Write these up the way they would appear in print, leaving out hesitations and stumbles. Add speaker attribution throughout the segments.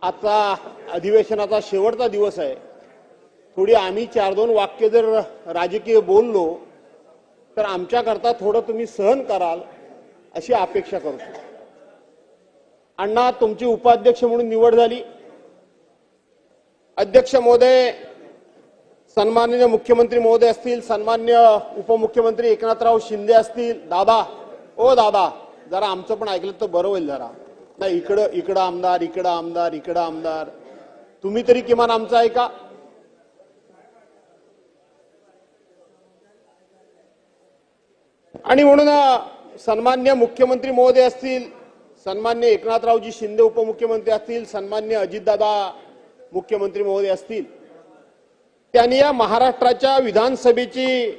Speaker 1: आता अधिवेशनाचा शेवटचा दिवस आहे. थोडी आम्ही 4-2 वाक्य जर राजकीय बोललो तर आमच्याकरता थोडं तुम्ही सहन कराल अशी अपेक्षा करतो. अण्णा, तुमची उपाध्यक्ष म्हणून निवड झाली. अध्यक्ष महोदय, सन्माननीय मुख्यमंत्री महोदय असतील, सन्माननीय उपमुख्यमंत्री एकनाथराव शिंदे असतील, दादा ओ दादा जरा आमचं पण ऐकलं तर बरं होईल. जरा नाही इकडं आमदार, इकडं आमदार, इकडं आमदार, तुम्ही तरी किमान आमचं ऐका. आणि म्हणून सन्माननीय मुख्यमंत्री महोदय असतील, सन्माननीय एकनाथरावजी शिंदे उपमुख्यमंत्री असतील, सन्माननीय अजितदादा मुख्यमंत्री महोदय असतील, त्यांनी या महाराष्ट्राच्या विधानसभेची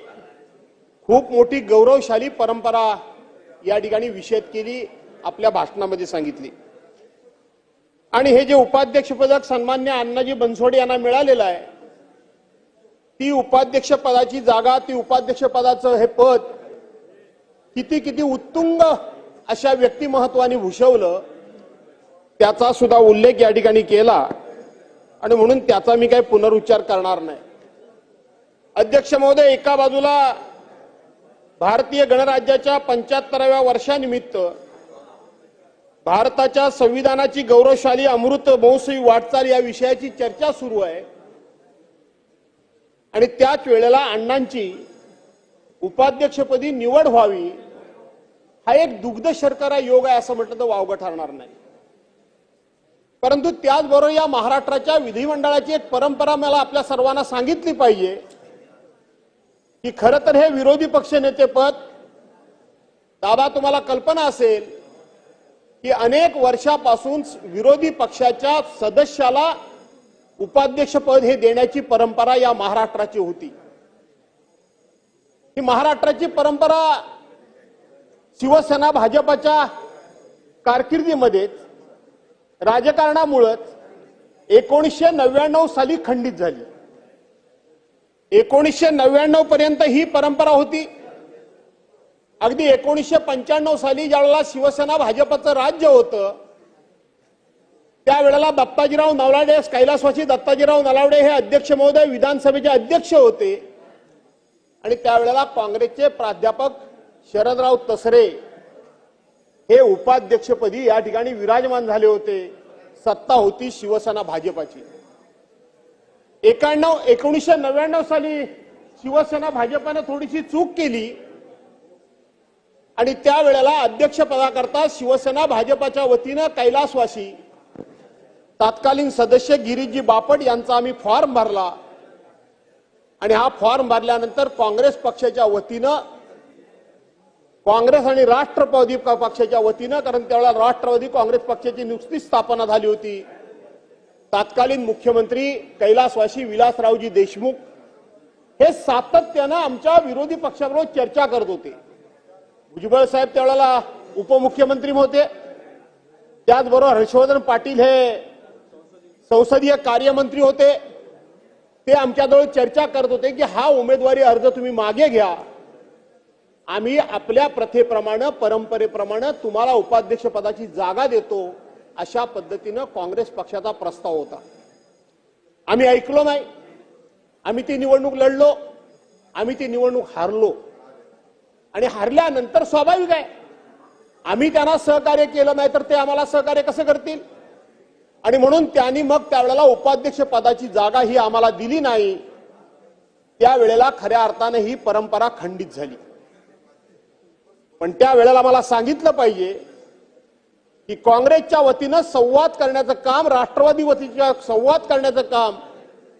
Speaker 1: खूप मोठी गौरवशाली परंपरा या ठिकाणी विषद केली, आपल्या भाषणामध्ये सांगितली. आणि हे जे उपाध्यक्षपद सन्माननीय अण्णाजी बनसोडे यांना मिळालेलं आहे, ती उपाध्यक्षपदाची जागा, ती उपाध्यक्षपदाचं हे पद किती उत्तुंग अशा व्यक्तिमहत्वाने भूषवलं, त्याचा सुद्धा उल्लेख या ठिकाणी केला. आणि म्हणून त्याचा मी काही पुनरुच्चार करणार नाही. अध्यक्ष महोदय, एका बाजूला भारतीय गणराज्याच्या 75व्या वर्षानिमित्त भारताच्या संविधानाची गौरवशाली अमृत महोत्सवी वाटचाल या विषयाची चर्चा सुरू आहे. आणि त्याच वेळेला अण्णांची उपाध्यक्षपदी निवड व्हावी हा एक दुग्ध शर्करा योग आहे असं म्हटलं तर वावगं ठरणार नाही. परंतु त्याचबरोबर या महाराष्ट्राच्या विधिमंडळाची एक परंपरा मला आपल्या सर्वांना सांगितली पाहिजे की खरं तर हे विरोधी पक्षनेतेपद, दादा तुम्हाला कल्पना असेल की अनेक वर्षापासून विरोधी पक्षाच्या सदस्याला उपाध्यक्षपद हे देण्याची परंपरा या महाराष्ट्राची होती. ही महाराष्ट्राची परंपरा शिवसेना भाजपच्या कारकिर्दीमध्ये राजकारणामुळेच 1999 साली खंडित झाली. 1999 पर्यंत ही परंपरा होती. अगदी 1995 साली ज्यावेळेला शिवसेना भाजपचं राज्य होतं त्यावेळेला दत्ताजीराव नलावडे, कैलासवासी दत्ताजीराव नलावडे हे अध्यक्ष महोदय विधानसभेचे अध्यक्ष होते. आणि त्यावेळेला काँग्रेसचे प्राध्यापक शरदराव तसरे हे उपाध्यक्षपदी या ठिकाणी विराजमान झाले होते. सत्ता होती शिवसेना भाजपाची. 1999 साली शिवसेना भाजपाने थोडीशी चूक केली आणि त्यावेळेला अध्यक्षपदाकरता शिवसेना भाजपाच्या वतीनं कैलासवासी, तत्कालीन सदस्य गिरीजी बापट यांचा आम्ही फॉर्म भरला. आणि हा फॉर्म भरल्यानंतर काँग्रेस पक्षाच्या वतीनं, काँग्रेस आणि राष्ट्रवादी पक्षाच्या वतीनं, कारण त्यावेळेला राष्ट्रवादी काँग्रेस पक्षाची नुकतीच स्थापना झाली होती, तत्कालीन मुख्यमंत्री कैलासवासी विलासरावजी देशमुख हे सातत्यानं आमच्या विरोधी पक्षाबरोबर चर्चा करत होते. भुजबळ साहेब त्यावेळेला उपमुख्यमंत्री होते, त्याचबरोबर हर्षवर्धन पाटील हे संसदीय कार्यमंत्री होते. ते आमच्याजवळ चर्चा करत होते की हा उमेदवारी अर्ज तुम्ही मागे घ्या, आम्ही आपल्या प्रथेप्रमाणे परंपरेप्रमाणे तुम्हाला उपाध्यक्ष पदाची जागा देतो, अशा पद्धतीनं काँग्रेस पक्षाचा प्रस्ताव होता. आम्ही ऐकलो नाही, आम्ही ती निवडणूक लढलो, आम्ही ती निवडणूक हारलो. आणि हारल्यानंतर स्वाभाविक आहे आम्ही त्यांना सहकार्य केलं नाही तर ते आम्हाला सहकार्य कसं करतील. आणि म्हणून त्यांनी मग त्यावेळेला उपाध्यक्ष पदाची जागा ही आम्हाला दिली नाही. त्यावेळेला खऱ्या अर्थाने ही परंपरा खंडित झाली. पण त्यावेळेला मला सांगितलं पाहिजे की काँग्रेसच्या वतीनं संवाद करण्याचं काम, राष्ट्रवादी वतीच्या संवाद करण्याचं काम,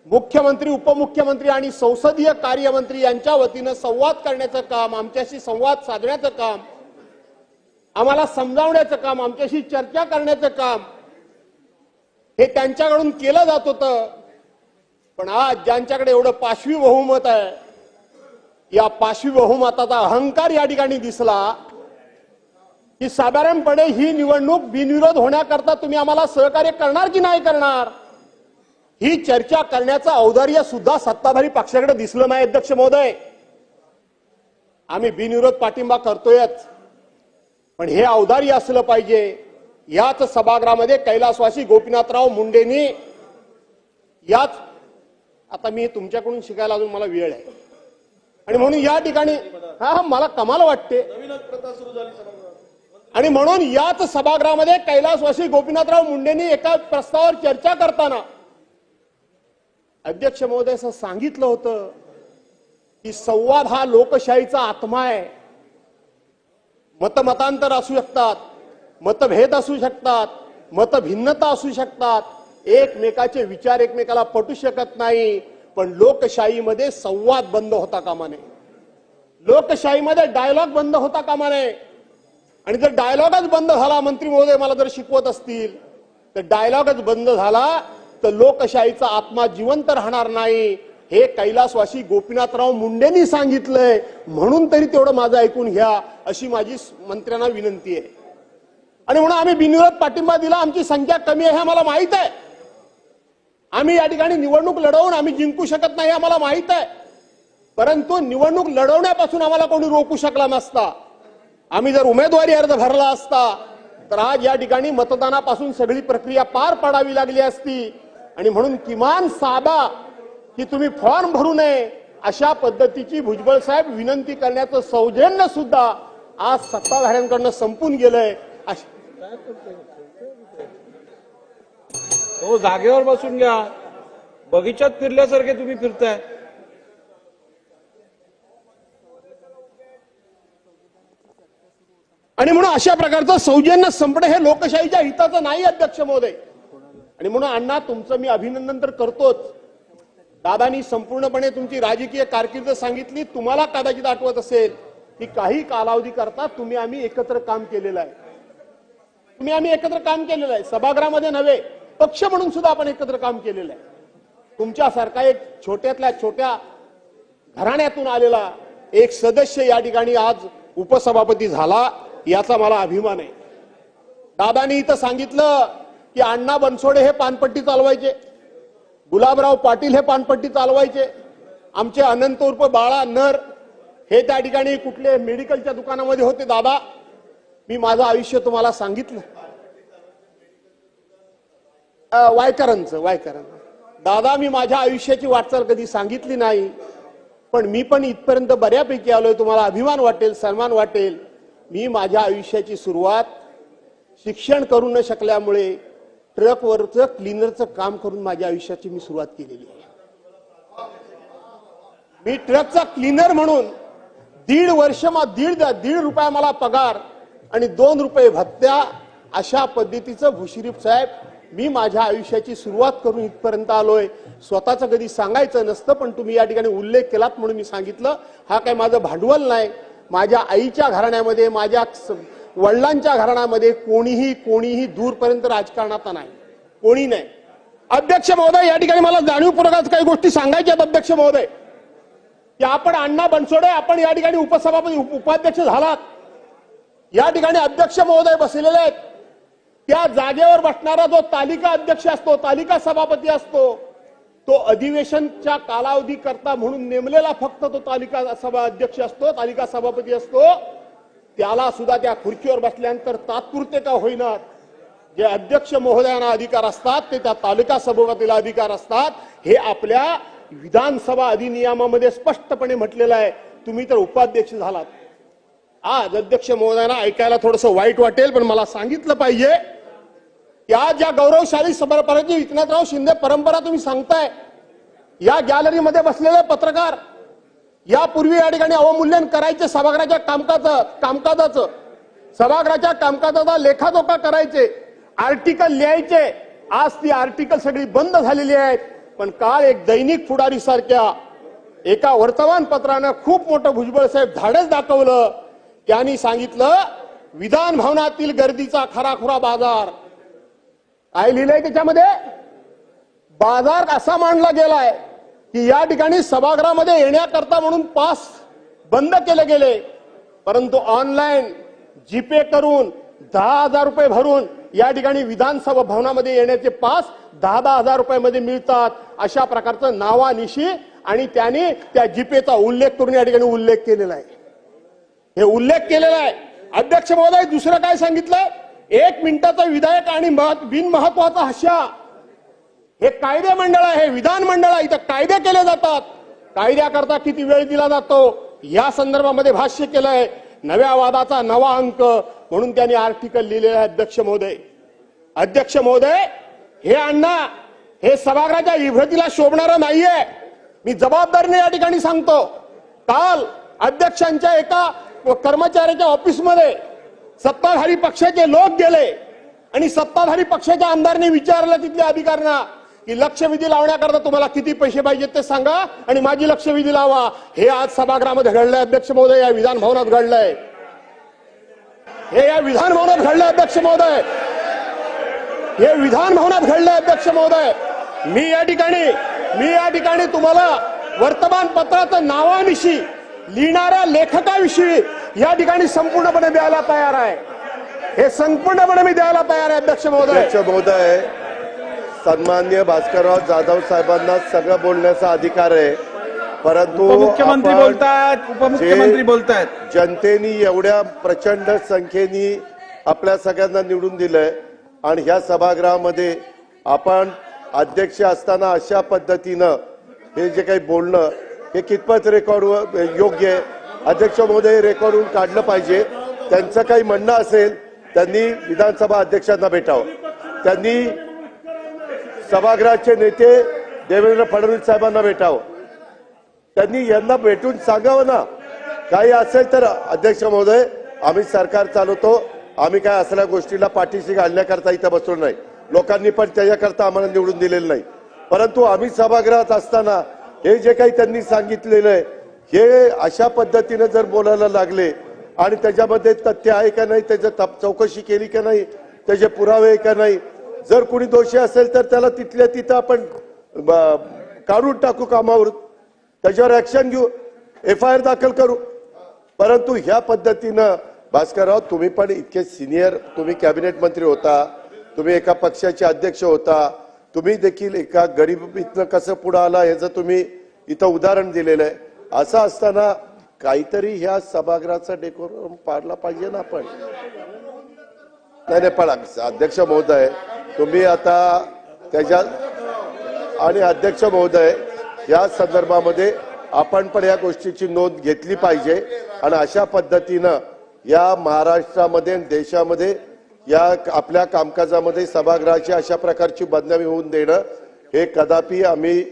Speaker 1: मुख्यमंत्री, उपमुख्यमंत्री आणि संसदीय कार्यमंत्री यांच्या वतीनं संवाद करण्याचं काम, आमच्याशी संवाद साधण्याचं काम, आम्हाला समजावण्याचं काम, आमच्याशी चर्चा करण्याचं काम हे त्यांच्याकडून केलं जात होतं. पण आज ज्यांच्याकडे एवढं पाशवी बहुमत आहे, या पाशवी बहुमताचा अहंकार या ठिकाणी दिसला की साधारणपणे ही निवडणूक बिनविरोध होण्याकरता तुम्ही आम्हाला सहकार्य करणार की नाही करणार ही चर्चा करण्याचं औदार्य सुद्धा सत्ताधारी पक्षाकडे दिसलं नाही. अध्यक्ष महोदय, आम्ही बिनविरोध पाठिंबा करतोयच, पण हे औदार्य असलं पाहिजे याच सभागृहामध्ये कैलासवासी गोपीनाथराव मुंडेंनी याच आता मी तुमच्याकडून शिकायला अजून मला वेळ आहे आणि म्हणून या ठिकाणी मला कमाल वाटते आणि म्हणून याच सभागृहामध्ये कैलासवासी गोपीनाथराव मुंडेंनी एका प्रस्तावावर चर्चा करताना अध्यक्ष महोदय असं सांगितलं होतं की संवाद हा लोकशाहीचा आत्मा आहे. मतमतांतर असू शकतात, मतभेद असू शकतात, मतभिन्नता असू शकतात, एकमेकाचे विचार एकमेकाला पटू शकत नाही, पण लोकशाहीमध्ये संवाद बंद होता कामा नये, लोकशाहीमध्ये डायलॉग बंद होता कामा नये. आणि जर डायलॉगच बंद झाला, मंत्री महोदय मला जर शिकवत असतील तर डायलॉगच बंद झाला तर लोकशाहीचा आत्मा जिवंत राहणार नाही. हे कैलासवासी गोपीनाथराव मुंडेंनी सांगितलंय, म्हणून तरी तेवढं माझं ऐकून घ्या अशी माझी मंत्र्यांना विनंती आहे. आणि म्हणून आम्ही बिनविरोध पाठिंबा दिला. आमची संख्या कमी आहे हे आम्हाला माहित आहे. आम्ही या ठिकाणी निवडणूक लढवून आम्ही जिंकू शकत नाही आम्हाला माहित आहे, परंतु निवडणूक लढवण्यापासून आम्हाला कोणी रोखू शकला नसता. आम्ही जर उमेदवारी अर्ज भरला असता तर आज या ठिकाणी मतदानापासून सगळी प्रक्रिया पार पाडावी लागली असती. आणि म्हणून किमान साधा की तुम्ही फॉर्म भरू नये अशा पद्धतीची भुजबळ साहेब विनंती करण्याचं सौजन्य सुद्धा आज सत्ताधाऱ्यांकडून संपून गेलंय.
Speaker 2: हो, जागेवर बसून घ्या. बगीचात फिरल्यासारखे तुम्ही फिरताय.
Speaker 1: आणि म्हणून अशा प्रकारचं सौजन्य संपणं हे लोकशाहीच्या हिताचं नाही अध्यक्ष महोदय. आणि म्हणून अण्णा तुमचं मी अभिनंदन तर करतोच. दादांनी संपूर्णपणे तुमची राजकीय कारकीर्द सांगितली. तुम्हाला कदाचित आठवत असेल की काही कालावधी करता तुम्ही आम्ही एकत्र काम केलेलं आहे. सभागृहामध्ये नव्हे, पक्ष म्हणून सुद्धा आपण एकत्र काम केलेलं आहे. तुमच्यासारखा एक छोट्यातल्या छोट्या घराण्यातून आलेला एक सदस्य या ठिकाणी आज उपसभापती झाला, याचा मला अभिमान आहे. दादांनी इथं सांगितलं की अण्णा बनसोडे हे पानपट्टी चालवायचे, गुलाबराव पाटील हे पानपट्टी चालवायचे, आमचे अनंत उर्फ बाळा नर हे त्या ठिकाणी कुठले मेडिकलच्या दुकानामध्ये होते. दादा, मी माझं आयुष्य तुम्हाला सांगितलं, वायकरांचं दादा, मी माझ्या आयुष्याची वाटचाल कधी सांगितली नाही, पण मी पण इथपर्यंत बऱ्यापैकी आलोय. तुम्हाला अभिमान वाटेल, सन्मान वाटेल. मी माझ्या आयुष्याची सुरुवात शिक्षण करू न शकल्यामुळे ट्रकवरचं क्लीनरचं काम करून माझ्या आयुष्याची मी सुरुवात केलेली आहे. मी ट्रकचा क्लीनर म्हणून दीड रुपया मला पगार आणि 2 रुपये भत्त्या अशा पद्धतीचं भुशरीफ साहेब मी माझ्या आयुष्याची सुरुवात करून इथपर्यंत आलोय. स्वतःचं कधी सांगायचं नसतं, पण तुम्ही या ठिकाणी उल्लेख केलात म्हणून मी सांगितलं. हा काय माझं भांडवल नाही. माझ्या आईच्या घराण्यामध्ये, माझ्या वडिलांच्या घराण्यामध्ये कोणीही दूरपर्यंत राजकारणात नाही, कोणी नाही. अध्यक्ष महोदय, या ठिकाणी मला जाणीवपूर्वक काही गोष्टी सांगायच्या आहेत. अध्यक्ष महोदय, की आपण अण्णा बनसोडे आपण या ठिकाणी उपाध्यक्ष झालात. या ठिकाणी अध्यक्ष महोदय बसलेले आहेत. त्या जागेवर बसणारा जो तालिका अध्यक्ष असतो, तालिका सभापती असतो, तो अधिवेशनच्या कालावधी करता म्हणून नेमलेला फक्त तो तालिका सभा अध्यक्ष असतो, तालिका सभापती असतो. त्याला सुद्धा त्या खुर्चीवर बसल्यानंतर तात्पुरते का होईना जे अध्यक्ष महोदयांना अधिकार असतात ते त्या तालिका सभापतीला अधिकार असतात. हे आपल्या विधानसभा अधिनियमामध्ये स्पष्टपणे म्हटलेलं आहे. तुम्ही तर उपाध्यक्ष झालात. आज अध्यक्ष महोदयांना ऐकायला थोडंसं वाईट वाटेल, पण मला सांगितलं पाहिजे की आज ज्या गौरवशाली परंपरेची एकनाथराव शिंदे परंपरा तुम्ही सांगताय, या गॅलरीमध्ये बसलेले पत्रकार यापूर्वी या ठिकाणी अवमूल्यन करायचे सभागृहाच्या कामकाजाचं, सभागृहाच्या कामकाजाचा लेखाजोखा करायचे, आर्टिकल लिहायचे. आज ती आर्टिकल सगळी बंद झालेली आहेत. पण काल एक दैनिक पुढारी सारख्या एका वर्तमानपत्रानं खूप मोठं भुजबळ साहेब धाडस दाखवलं. त्यांनी सांगितलं विधान भवनातील गर्दीचा खराखुरा बाजार. काय लिहिलंय त्याच्यामध्ये? बाजार असा मांडला गेलाय की या ठिकाणी सभागृहामध्ये येण्याकरता म्हणून पास बंद केले गेले, परंतु ऑनलाईन जीपे करून 10,000 रुपये भरून या ठिकाणी विधानसभा भवनामध्ये येण्याचे पास 10,000 रुपयामध्ये मिळतात. अशा प्रकारचं नावानिशी आणि त्याने त्या जीपेचा उल्लेख करून या ठिकाणी उल्लेख केलेला आहे. हे उल्लेख केलेला आहे. अध्यक्ष महोदय, दुसरं काय सांगितलं? 1 मिनिटाचा विधायक आणि बिनमहत्वाचा हास्य हे कायदे मंडळ आहे, विधान मंडळ आहे, इथं कायदे केले जातात. कायद्याकरता किती वेळ दिला जातो या संदर्भामध्ये भाष्य केलंय. नव्या वादाचा नवा अंक म्हणून त्यांनी आर्टिकल लिहिलेलं आहे. अध्यक्ष महोदय हे अण्णा हे सभागृहाच्या इभ्रतीला शोभणारं नाहीये. मी जबाबदारीने या ठिकाणी सांगतो. काल अध्यक्षांच्या एका कर्मचाऱ्याच्या ऑफिसमध्ये सत्ताधारी पक्षाचे लोक गेले आणि सत्ताधारी पक्षाच्या आमदारांनी विचारलं तिथल्या अधिकाऱ्यांना की लक्षवेधी लावण्याकरता तुम्हाला किती पैसे पाहिजेत ते सांगा आणि माझी लक्षवेधी लावा. हे आज सभागृहामध्ये घडलंय अध्यक्ष महोदय, या विधान भवनात घडलंय. हे या विधान भवनात घडलंय अध्यक्ष महोदय, हे विधान भवनात घडलंय अध्यक्ष महोदय. मी या ठिकाणी तुम्हाला वर्तमानपत्राचं नावानिशी लिहिणाऱ्या लेखकाविषयी या ठिकाणी संपूर्णपणे द्यायला तयार आहे. हे संपूर्णपणे मी द्यायला तयार आहे अध्यक्ष महोदय.
Speaker 3: सन्माननीय भास्करराव जाधव साहेबांना सगळं बोलण्याचा अधिकार आहे, परंतु
Speaker 2: उपमुख्यमंत्री बोलतायत, उपमुख्यमंत्री बोलतायत.
Speaker 3: जनतेने एवढ्या प्रचंड संख्येने आपल्या सगळ्यांना निवडून दिलंय आणि ह्या सभागृहामध्ये आपण अध्यक्ष असताना अशा पद्धतीनं हे जे काही बोलणं हे कितपत रेकॉर्ड योग्य आहे. अध्यक्ष महोदय रेकॉर्डवरून काढलं पाहिजे. त्यांचं काही म्हणणं असेल त्यांनी विधानसभा अध्यक्षांना भेटावं. त्यांनी सभागृहाचे नेते देवेंद्र फडणवीस साहेबांना भेटावं. त्यांनी यांना भेटून सांगावं ना काही असेल तर. अध्यक्ष महोदय आम्ही सरकार चालवतो, आम्ही काय असल्या गोष्टीला पाठीशी घालण्याकरता इथं बसलो नाही. लोकांनी पण त्याच्याकरता आम्हाला निवडून दिलेलं नाही. परंतु आम्ही सभागृहात असताना हे जे काही त्यांनी सांगितलेलं आहे हे अशा पद्धतीने जर बोलायला लागले आणि त्याच्यामध्ये तथ्य आहे का नाही, त्याची चौकशी केली का नाही, त्याचे पुरावे का नाही, जर कोणी दोषी असेल तर त्याला तिथल्या तिथं आपण काढून टाकू कामावरून, त्याच्यावर ऍक्शन घेऊ, FIR दाखल करू. परंतु ह्या पद्धतीनं भास्करराव तुम्ही पण इतके सिनियर, तुम्ही कॅबिनेट मंत्री होता, तुम्ही एका पक्षाचे अध्यक्ष होता, तुम्ही देखील एका गरिबीतनं कसं पुढे आला याचं तुम्ही इथं उदाहरण दिलेलं आहे. असं असताना काहीतरी ह्या सभागृहाचा डेकोरम पाडला पाहिजे ना आपण. नाही पण अध्यक्ष महोदय तुम्ही आता त्याच्यात आणि अध्यक्ष महोदय या संदर्भामध्ये आपण पण या गोष्टीची नोंद घेतली पाहिजे आणि अशा पद्धतीनं या महाराष्ट्रामध्ये देशामध्ये या आपल्या कामकाजामध्ये सभागृहाची अशा प्रकारची बदनामी होऊन देणं हे कदापि आम्ही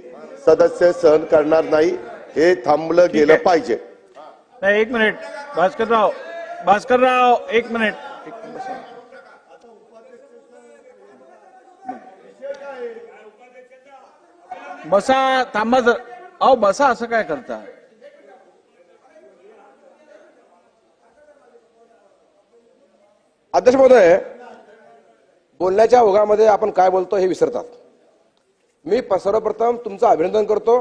Speaker 3: सदस्य सहन करणार नाही. हे थांबलं गेलं पाहिजे.
Speaker 2: नाही, एक मिनिट भास्करराव एक मिनिट. बसा, थांबा जर. अहो बसा, असं काय करता.
Speaker 4: अध्यक्ष महोदय बोलण्याच्या ओघामध्ये आपण काय बोलतो हे विसरतात. मी सर्वप्रथम तुमचं अभिनंदन करतो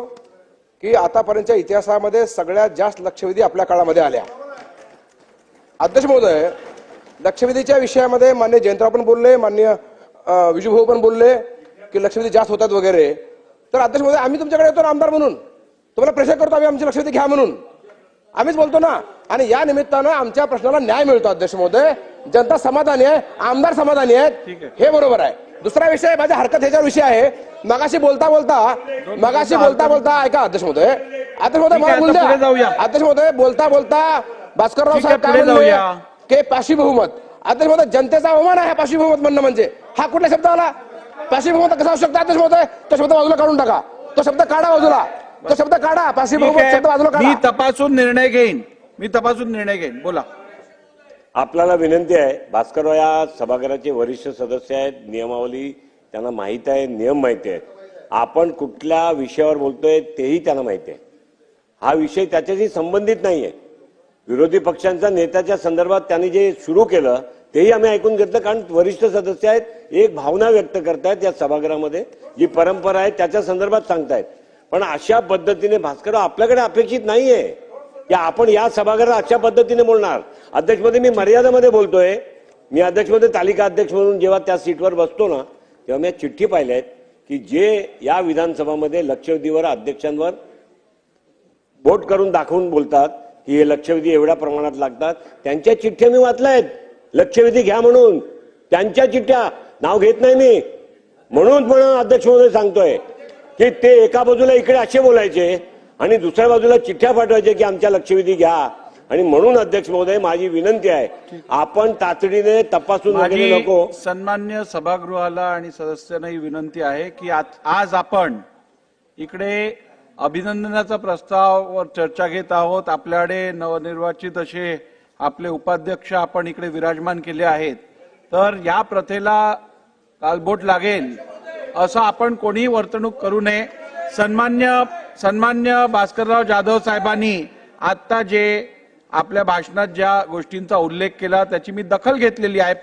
Speaker 4: की आतापर्यंतच्या इतिहासामध्ये सगळ्यात जास्त लक्षवेधी आपल्या काळामध्ये आल्या. अध्यक्ष महोदय लक्षवेधीच्या विषयामध्ये माननीय जयंतराव पण बोलले, माननीय विजूभाऊ पण बोलले की लक्षवेधी जास्त होतात वगैरे. तर अध्यक्ष महोदय आम्ही तुमच्याकडे येतो ना आमदार म्हणून, तुम्हाला प्रेशर करतो आम्ही आमची लक्षवेधी घ्या म्हणून, आम्हीच बोलतो ना. आणि या निमित्तानं आमच्या प्रश्नाला न्याय मिळतो. अध्यक्ष महोदय जनता समाधानी आहे, आमदार समाधानी आहेत, हे बरोबर आहे. दुसरा विषय माझ्या हरकत ह्याच्यावर विषय आहे. मगाशी बोलता बोलता ऐका अध्यक्ष महोदय, मला बोलू द्या. अध्यक्ष महोदय बोलता भास्करराव साहेब काय म्हणले की पाशी बहुमत. अध्यक्ष महोदय जनतेचा अवमान आहे पाशी बहुमत म्हणणं म्हणजे. हा कुठला शब्द आला? पाशी बहुमत कसा असू शकतो अध्यक्ष महोदय? तो शब्द बाजूला काढून टाका, तो शब्द काढा बाजूला, तो शब्द काढा. पाशी बहुमत शब्द बाजूला काढा.
Speaker 2: मी तपासून निर्णय घेईन. बोला.
Speaker 5: आपल्याला विनंती आहे. भास्करराव या सभागृहाचे वरिष्ठ सदस्य आहेत, नियमावली त्यांना माहित आहे, नियम माहिती आहेत. आपण कुठल्या विषयावर बोलतोय तेही त्यांना माहिती आहे. हा विषय त्याच्याशी संबंधित नाहीये. विरोधी पक्षांच्या नेत्याच्या संदर्भात त्यांनी जे सुरू केलं तेही आम्ही ऐकून घेतलं, कारण वरिष्ठ सदस्य आहेत, एक भावना व्यक्त करतायत या सभागृहामध्ये, जी परंपरा आहे त्याच्या संदर्भात सांगतायत. पण अशा पद्धतीने भास्करराव आपल्याकडे अपेक्षित नाहीये की आपण या सभागृहात अशा पद्धतीने बोलणार. अध्यक्षमध्ये मी मर्यादेमध्ये बोलतोय. मी अध्यक्षमध्ये तालिका अध्यक्ष म्हणून जेव्हा त्या सीटवर बसतो ना तेव्हा मी चिठ्ठी पाहिल्या आहेत की जे या विधानसभामध्ये लक्षवेधीवर अध्यक्षांवर बोट करून दाखवून बोलतात की हे लक्षवेधी एवढ्या प्रमाणात लागतात, त्यांच्या चिठ्ठ्या मी वाचल्या आहेत. लक्षवेधी घ्या म्हणून त्यांच्या चिठ्ठ्या नाव घेत नाही मी, म्हणून अध्यक्ष महोदय सांगतोय की ते एका बाजूला इकडे असे बोलायचे आणि दुसऱ्या बाजूला चिठ्ठ्या पाठवायचे की आमच्या लक्षवेधी घ्या. आणि म्हणून अध्यक्ष महोदय माझी विनंती आहे, आपण तातडीने तपासून वगैरे नको.
Speaker 2: सन्मान्य सभागृहाला आणि सदस्यांना ही विनंती आहे की आज आपण इकडे अभिनंदनाचा प्रस्तावावर चर्चा घेत आहोत. आपल्याकडे नवनिर्वाचित असे आपले उपाध्यक्ष आपण इकडे विराजमान केले आहेत, तर या प्रथेला कालबोट लागेल असं आपण कोणीही वर्तणूक करू नये. सन्मान्य भास्करराव जाधव साहेबांनी आता जे आपल्या भाषणात ज्या गोष्टींचा उल्लेख केला त्याची मी दखल घेतलेली आहे,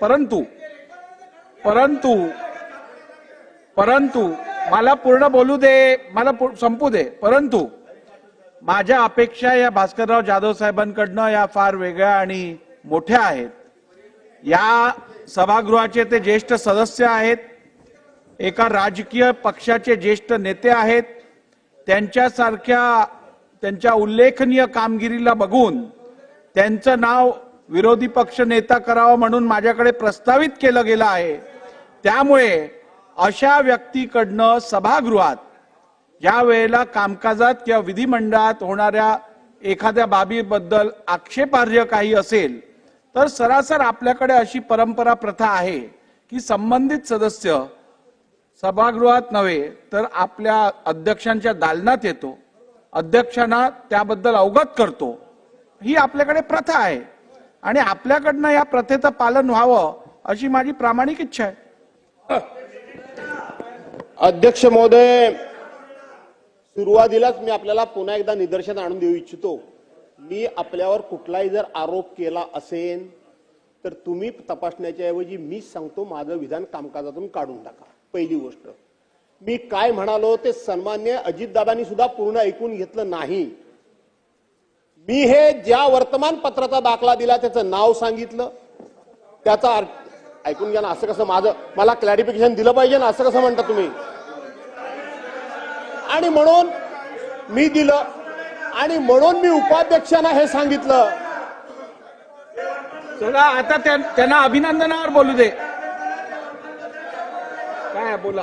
Speaker 2: परंतु मला पूर्ण बोलू दे, मला संपू दे. परंतु माझ्या अपेक्षा या भास्करराव जाधव साहेबांकडनं या फार वेगळ्या आणि मोठ्या आहेत. या सभागृहाचे ते ज्येष्ठ सदस्य आहेत, एका राजकीय पक्षाचे ज्येष्ठ नेते आहेत. त्यांच्या उल्लेखनीय कामगिरीला बघून त्यांचं नाव विरोधी पक्ष नेता करावं म्हणून माझ्याकडे प्रस्तावित केलं गेलं आहे. त्यामुळे अशा व्यक्तीकडनं सभागृहात ज्या वेळेला कामकाजात किंवा विधिमंडळात होणाऱ्या एखाद्या बाबीबद्दल आक्षेपार्ह काही असेल तर सरासर आपल्याकडे अशी परंपरा प्रथा आहे की संबंधित सदस्य सभागृहात नव्हे तर आपल्या अध्यक्षांच्या दालनात येतो, अध्यक्षांना त्याबद्दल अवगत करतो. ही आपल्याकडे प्रथा आहे आणि आपल्याकडनं या प्रथेचं पालन व्हावं अशी माझी प्रामाणिक इच्छा आहे.
Speaker 1: अध्यक्ष महोदय, सुरुवातीलाच मी आपल्याला पुन्हा एकदा निदर्शन आणून देऊ इच्छितो, मी आपल्यावर कुठलाही जर आरोप केला असेल तर तुम्ही तपासण्याच्या ऐवजी मी सांगतो माझं विधान कामकाजातून काढून टाका. पहिली गोष्ट, मी काय म्हणालो ते सन्मान्य अजितदादांनी सुद्धा पूर्ण ऐकून घेतलं नाही. मी हे ज्या वर्तमानपत्राचा दाखला दिला त्याचं नाव सांगितलं, त्याचा ऐकून घ्या ना. असं कसं मला क्लॅरिफिकेशन दिलं पाहिजे ना, असं कसं म्हणता तुम्ही? आणि म्हणून मी दिलं आणि म्हणून मी उपाध्यक्षांना हे सांगितलं.
Speaker 2: चला आता त्यांना अभिनंदनावर बोलू दे. काय बोला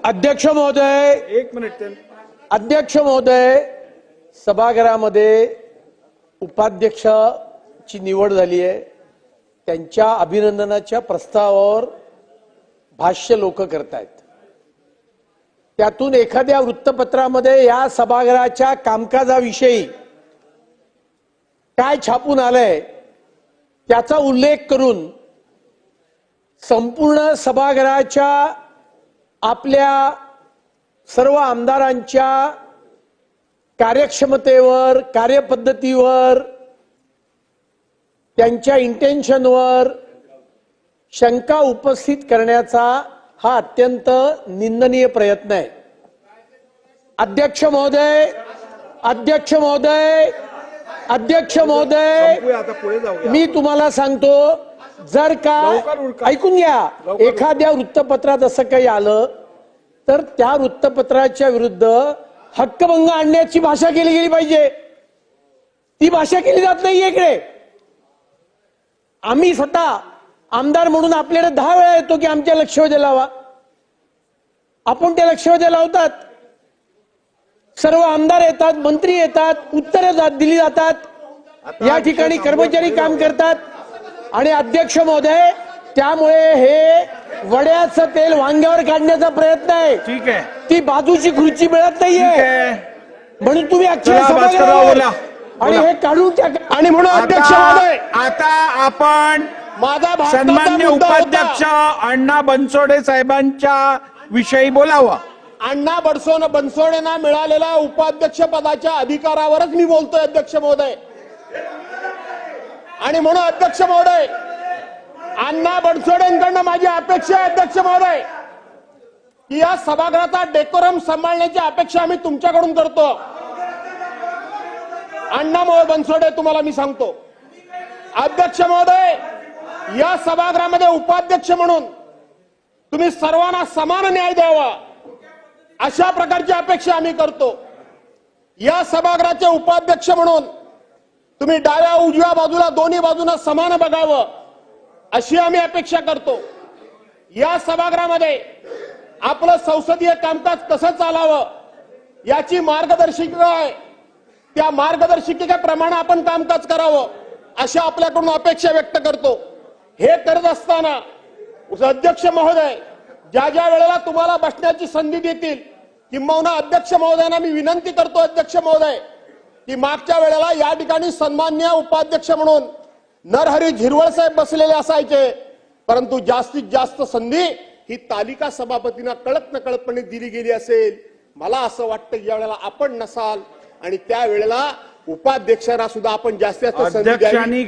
Speaker 6: अध्यक्ष महोदय.
Speaker 2: एक मिनिट.
Speaker 6: अध्यक्ष महोदय, सभागृहामध्ये उपाध्यक्षाची निवड झाली आहे. त्यांच्या अभिनंदनाच्या प्रस्तावावर भाष्य लोक करतायत. त्यातून एखाद्या वृत्तपत्रामध्ये या सभागृहाच्या कामकाजाविषयी काय छापून आलंय त्याचा उल्लेख करून संपूर्ण सभागृहाच्या आपल्या सर्व आमदारांच्या कार्यक्षमतेवर, कार्यपद्धतीवर, त्यांच्या इंटेन्शनवर शंका उपस्थित करण्याचा हा अत्यंत निंदनीय प्रयत्न आहे. अध्यक्ष महोदय, मी तुम्हाला सांगतो, जर का ऐकून घ्या, एखाद्या वृत्तपत्रात असं काही आलं तर त्या वृत्तपत्राच्या विरुद्ध हक्कभंग आणण्याची भाषा केली गेली पाहिजे. ती भाषा केली जात नाहीये इकडे. आम्ही स्वतः आमदार म्हणून आपल्याकडे 10 वेळा येतो की आमच्या लक्षवेधी लावा. आपण त्या लक्षवेधी लावतात. सर्व आमदार येतात, मंत्री येतात, उत्तरे दिली जातात. या ठिकाणी कर्मचारी काम करतात. आणि अध्यक्ष महोदय, त्यामुळे हे वड्याचं तेल वांग्यावर काढण्याचा प्रयत्न आहे.
Speaker 2: ठीक आहे.
Speaker 6: ती बाजूची खुर्ची मिळत नाहीये म्हणून तुम्ही आणि हे काढून टाका.
Speaker 1: आणि म्हणून अध्यक्ष महोदय,
Speaker 2: आता आपण
Speaker 1: माझा
Speaker 2: सन्मान्य उपाध्यक्ष अण्णा बनसोडे साहेबांच्या विषयी बोलावं.
Speaker 1: अण्णा बनसोडेंना मिळालेल्या उपाध्यक्ष पदाच्या अधिकारावरच मी बोलतोय अध्यक्ष महोदय. आणि म्हणून अध्यक्ष महोदय, अण्णा बनसोडेंकडनं माझी अपेक्षा आहे अध्यक्ष महोदय की या सभागृहाचा डेकोरम सांभाळण्याची अपेक्षा आम्ही तुमच्याकडून करतो. अण्णा बनसोडे, तुम्हाला मी सांगतो, अध्यक्ष महोदय, या सभागृहामध्ये उपाध्यक्ष म्हणून तुम्ही सर्वांना समान न्याय द्यावा अशा प्रकारची अपेक्षा आम्ही करतो. या सभागृहाचे उपाध्यक्ष म्हणून तुम्ही डाव्या उजव्या बाजूला दोन्ही बाजूला समान बघावं अशी आम्ही अपेक्षा करतो. या सभागृहामध्ये आपलं संसदीय कामकाज कसं चालावं याची मार्गदर्शिका आहे. त्या मार्गदर्शिकेप्रमाणे आपण कामकाज करावं अशी आपल्याकडून अपेक्षा व्यक्त करतो. हे करत असताना अध्यक्ष महोदय ज्या ज्या वेळेला तुम्हाला बसण्याची संधी देतील, किंबहुना अध्यक्ष महोदयांना मी विनंती करतो, अध्यक्ष महोदय, की मागच्या वेळेला या ठिकाणी सन्माननीय उपाध्यक्ष म्हणून नरहरी झिरवळ साहेब बसलेले असायचे, परंतु जास्तीत जास्त संधी ही तालिका सभापतींना कळत नकळतपणे दिली गेली असेल. मला असं वाटतं की यावेळेला आपण नसाल आणि त्यावेळेला उपाध्यक्षांना सुद्धा आपण जास्तीत जास्त संधी द्यावी.
Speaker 2: अध्यक्षांनी